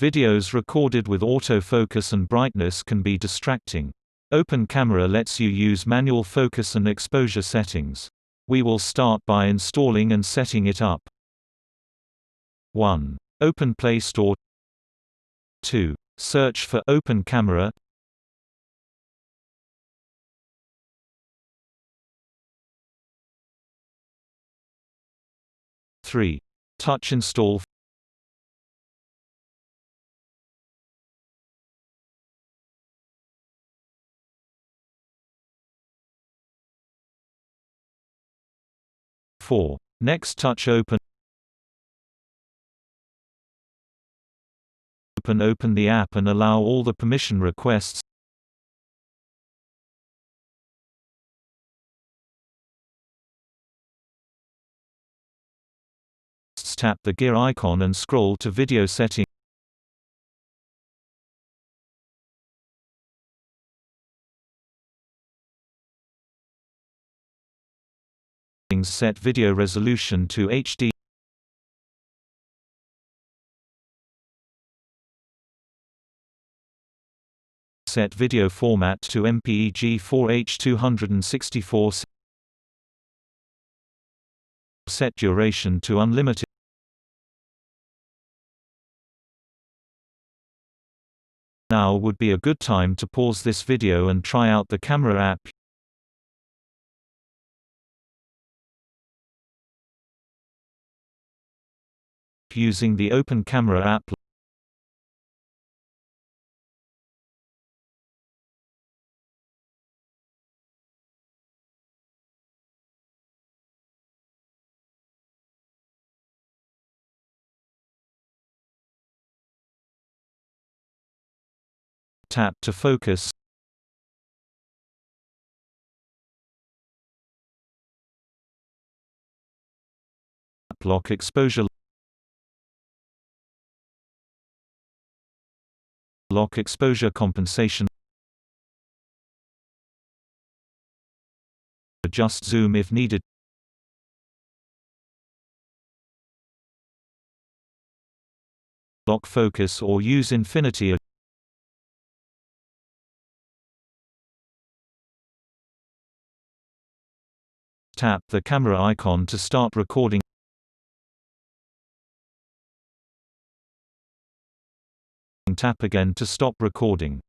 Videos recorded with autofocus and brightness can be distracting. Open Camera lets you use manual focus and exposure settings. We will start by installing and setting it up. 1. Open Play Store. 2. Search for Open Camera. 3. Touch install. 4. Next touch open. Open the app and allow all the permission requests. Tap the gear icon and scroll to video settings. Set video resolution to HD. Set video format to MPEG 4H264. Set duration to unlimited. Now would be a good time to pause this video and try out the camera app. Using the Open Camera app. Tap to focus. Lock exposure. Lock exposure compensation. Adjust zoom if needed. Lock focus or use infinity. Tap the camera icon to start recording. Tap again to stop recording.